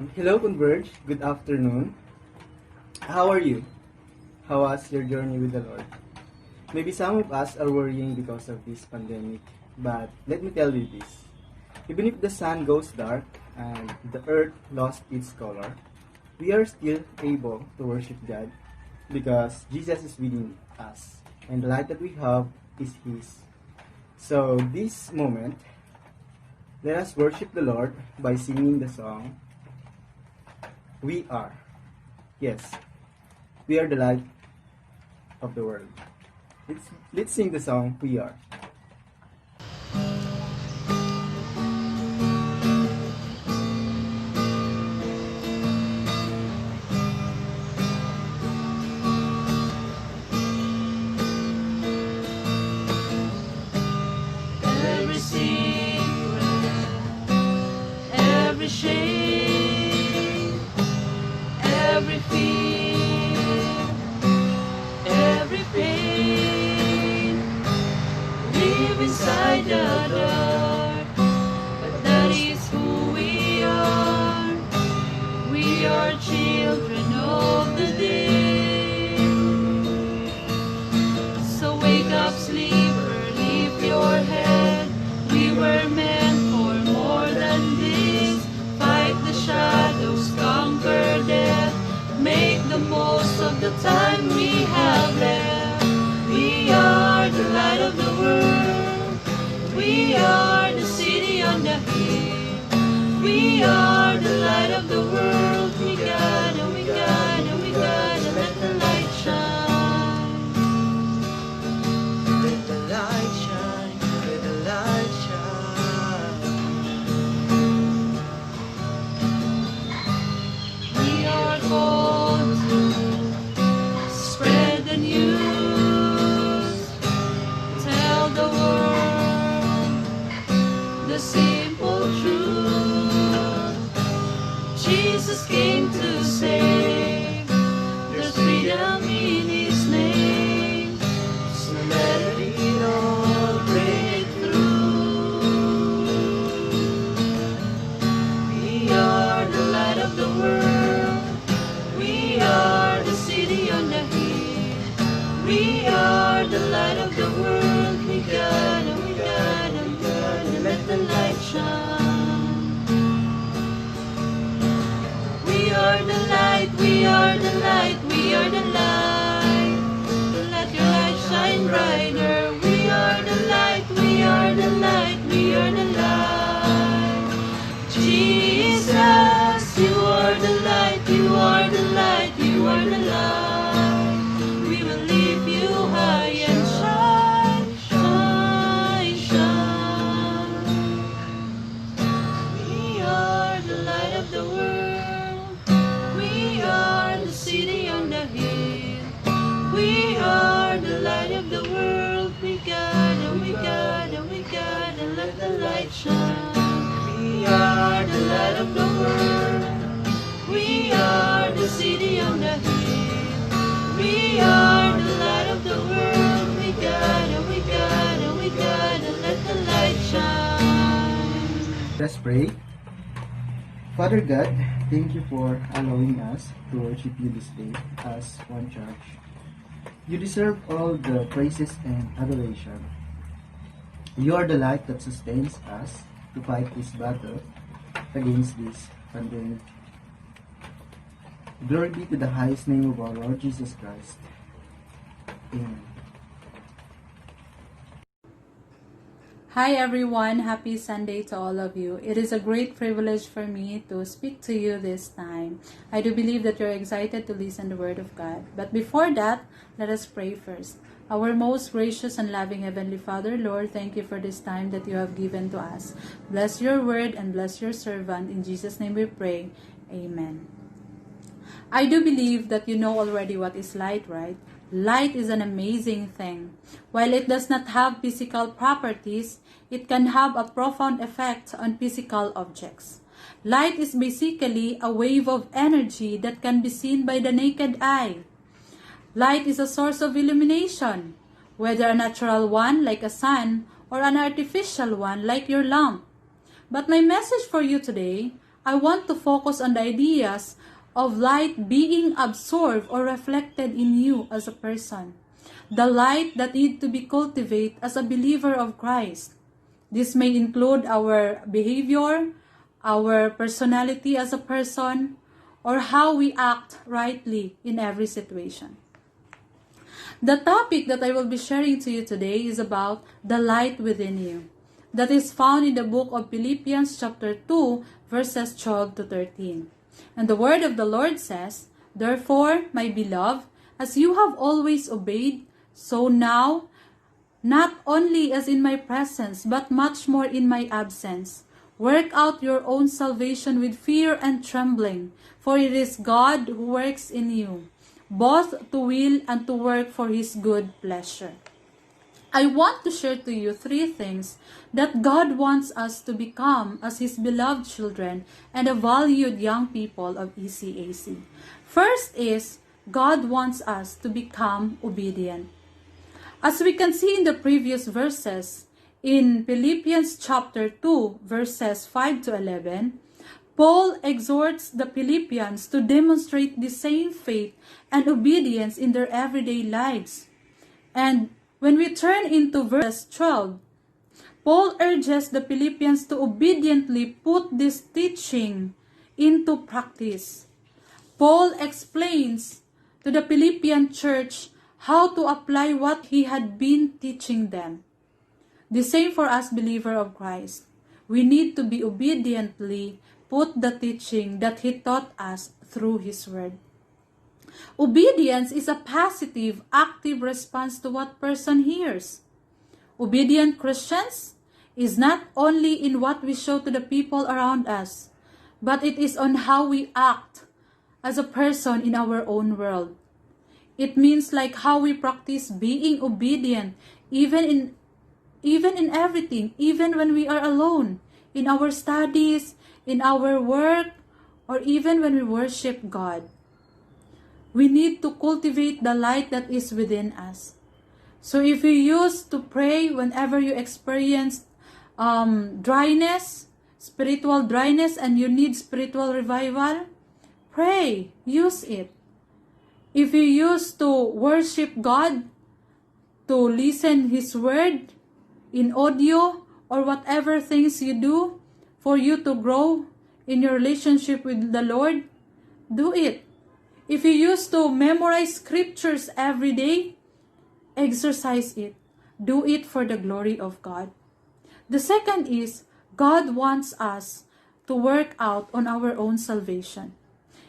Hello, Converge. Good afternoon. How are you? How was your journey with the Lord? Maybe some of us are worrying because of this pandemic, but let me tell you this. Even if the sun goes dark and the earth lost its color, we are still able to worship God because Jesus is within us and the light that we have is His. So, this moment, let us worship the Lord by singing the song, We Are. Yes, we are the light of the world. Let's sing the song We Are. Every secret, every shade, every fear, every pain, live inside the dark, but that is who we are. We are children of the day. So wake up, sleeper, lift your head. We were meant for more than this. Fight the shadows, conquer death. Make the most of the time we have left. We are the light of the world. We are the city on the hill. We are the light of the world. We gotta let the light shine. Let the light shine, let the light shine. We are called to spread the news, tell the world the simple truth. Jesus came to save, there's freedom in His name. So let it all break through. We are the light of the world. We are the city on the hill. We are the light of the world. We gotta let the light shine. We are the light, we are the light, we are the light. Let your light shine brighter. We are the light, we are the light, we are the light. Jesus, you are the light, you are the light, you are the light. We will lift you high and shine, shine, shine. We are the light of the world. We are the city on the hill. We are the light of the world. We gotta let the light shine. We are the light of the world. We are the city on the hill. We are the light of the world. We gotta let the light shine. Let's pray. Father God, thank you for allowing us to worship you this day as one church. You deserve all the praises and adoration. You are the light that sustains us to fight this battle against this pandemic. Glory be to the highest name of our Lord Jesus Christ. Amen. Hi everyone, happy Sunday to all of you. It is a great privilege for me to speak to you this time. I do believe that you're excited to listen to the Word of God. But before that, let us pray first. Our most gracious and loving Heavenly Father, Lord, thank you for this time that you have given to us. Bless your word and bless your servant. In Jesus' name we pray. Amen. I do believe that you know already what is light, right? Light is an amazing thing. While it does not have physical properties, it can have a profound effect on physical objects. Light is basically a wave of energy that can be seen by the naked eye. Light is a source of illumination, whether a natural one like a sun or an artificial one like your lamp. But my message for you today I want to focus on the ideas of light being absorbed or reflected in you as a person. The light that needs to be cultivated as a believer of Christ. This may include our behavior, our personality as a person, or how we act rightly in every situation. The topic that I will be sharing to you today is about the light within you. That is found in the book of Philippians chapter 2, verses 12 to 13. And the word of the Lord says, "Therefore, my beloved, as you have always obeyed, so now, not only as in my presence, but much more in my absence, work out your own salvation with fear and trembling, for it is God who works in you, both to will and to work for His good pleasure." I want to share to you 3 things that God wants us to become as His beloved children and a valued young people of ECAC. First is, God wants us to become obedient. As we can see in the previous verses, in Philippians chapter 2, verses 5 to 11, Paul exhorts the Philippians to demonstrate the same faith and obedience in their everyday lives. And when we turn into verse 12, Paul urges the Philippians to obediently put this teaching into practice. Paul explains to the Philippian church how to apply what he had been teaching them. The same for us believer of Christ. We need to be obediently put the teaching that He taught us through His Word. Obedience is a positive, active response to what person hears. Obedient Christians is not only in what we show to the people around us, but it is on how we act as a person in our own world. It means like how we practice being obedient even in everything, even when we are alone, in our studies, in our work, or even when we worship God. We need to cultivate the light that is within us. So if you used to pray whenever you experience dryness, spiritual dryness, and you need spiritual revival, pray, use it. If you used to worship God, to listen His Word in audio or whatever things you do for you to grow in your relationship with the Lord, do it. If you used to memorize scriptures every day, exercise it. Do it for the glory of God. The second is, God wants us to work out on our own salvation.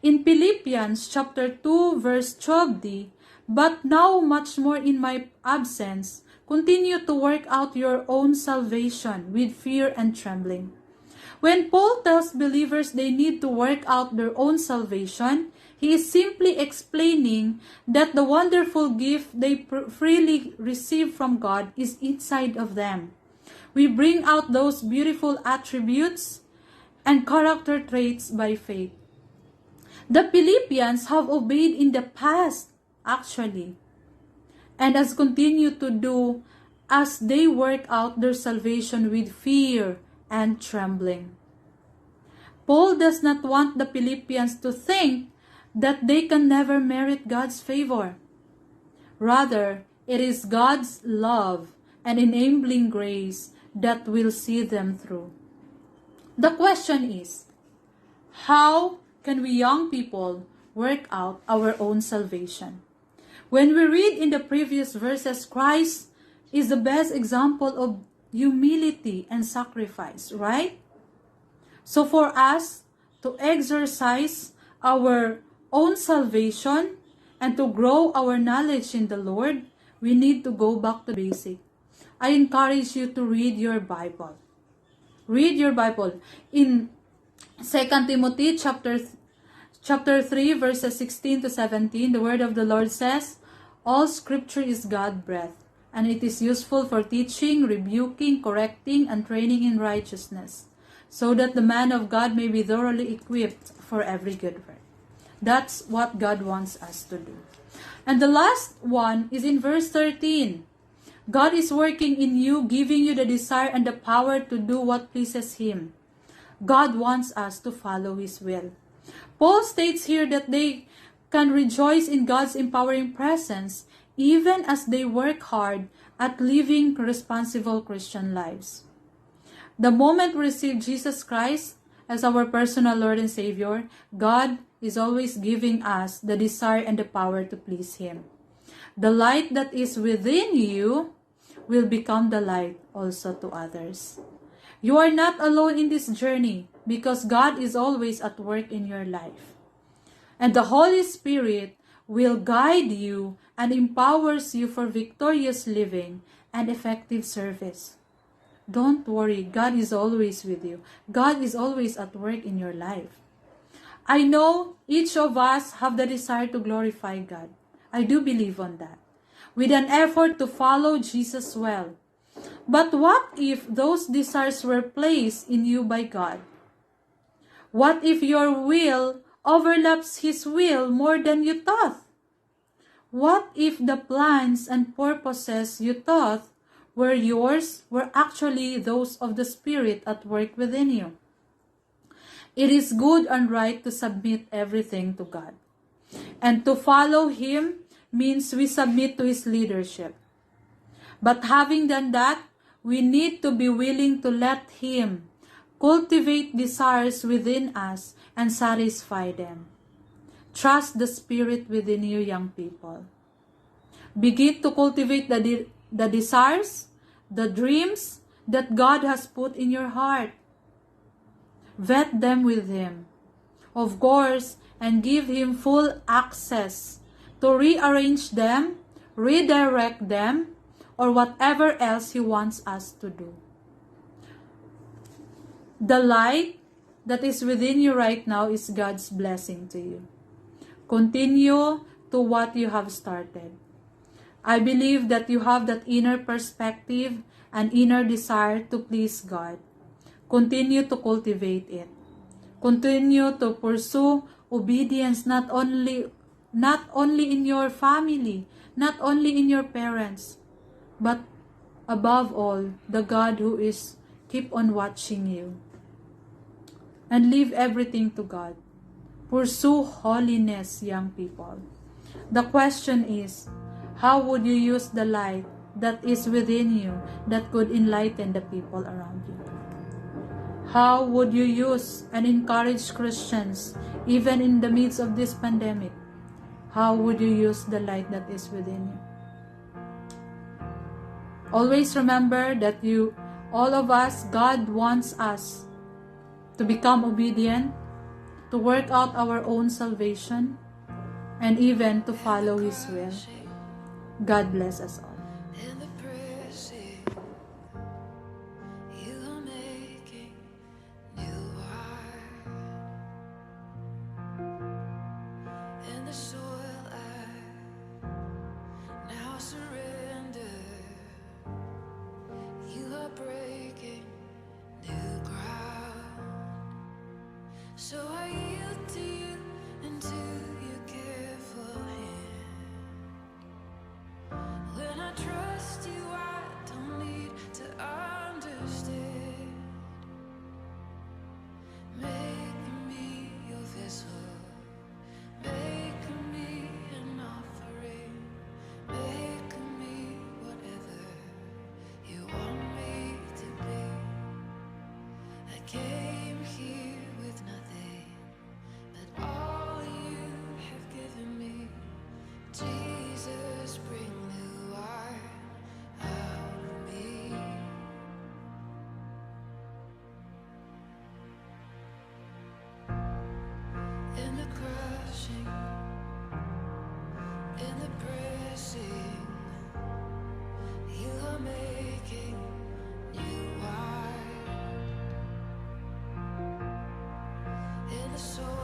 In Philippians chapter 2 verse 12d, "But now much more in my absence, continue to work out your own salvation with fear and trembling." When Paul tells believers they need to work out their own salvation, he is simply explaining that the wonderful gift they freely receive from God is inside of them. We bring out those beautiful attributes and character traits by faith. The Philippians have obeyed in the past, actually, and has continued to do as they work out their salvation with fear and trembling. Paul does not want the Philippians to think that they can never merit God's favor. Rather, it is God's love and enabling grace that will see them through. The question is, how can we young people work out our own salvation? When we read in the previous verses, Christ is the best example of humility and sacrifice, right? So for us to exercise our own salvation and to grow our knowledge in the Lord, we need to go back to basic. I encourage you to read your Bible. Read your Bible. In 2 Timothy chapter 3 verses 16 to 17, the word of the Lord says, "All scripture is God-breathed, and it is useful for teaching, rebuking, correcting, and training in righteousness, so that the man of God may be thoroughly equipped for every good work." That's what God wants us to do. And the last one is in verse 13. God is working in you, giving you the desire and the power to do what pleases Him. God wants us to follow His will. Paul states here that they can rejoice in God's empowering presence even as they work hard at living responsible Christian lives. The moment we receive Jesus Christ as our personal Lord and Savior, God is always giving us the desire and the power to please Him. The light that is within you will become the light also to others. You are not alone in this journey because God is always at work in your life. And the Holy Spirit will guide you and empowers you for victorious living and effective service. Don't worry, God is always with you. God is always at work in your life. I know each of us have the desire to glorify God. I do believe on that. With an effort to follow Jesus well. But what if those desires were placed in you by God? What if your will overlaps His will more than you thought? What if the plans and purposes you thought were yours were actually those of the Spirit at work within you? It is good and right to submit everything to God. And to follow Him means we submit to His leadership. But having done that, we need to be willing to let Him cultivate desires within us and satisfy them. Trust the Spirit within you, young people. Begin to cultivate the desires, the dreams that God has put in your heart. Vet them with Him, of course, and give Him full access to rearrange them, redirect them, or whatever else He wants us to do. The light that is within you right now is God's blessing to you. Continue to what you have started. I believe that you have that inner perspective and inner desire to please God. Continue to cultivate it. Continue to pursue obedience not only in your family, not only in your parents, but above all, the God who is keep on watching you. And leave everything to God. Pursue holiness, young people. The question is, how would you use the light that is within you that could enlighten the people around you? How would you use and encourage Christians even in the midst of this pandemic? How would you use the light that is within you? Always remember that all of us, God wants us to become obedient, to work out our own salvation, and even to follow His will. God bless us all. In the pressing, you are making new wine. In the soil I now surrender. You are breaking new ground. So I yield to you and to your careful hand. When I trust you, I don't need to understand. Make me your vessel. Make me an offering. Make me whatever you want me to be. I came here with nothing but all you have given me. Jesus, bring new wine out of me. In the crushing, in the pressing, you are making new wine. In the soul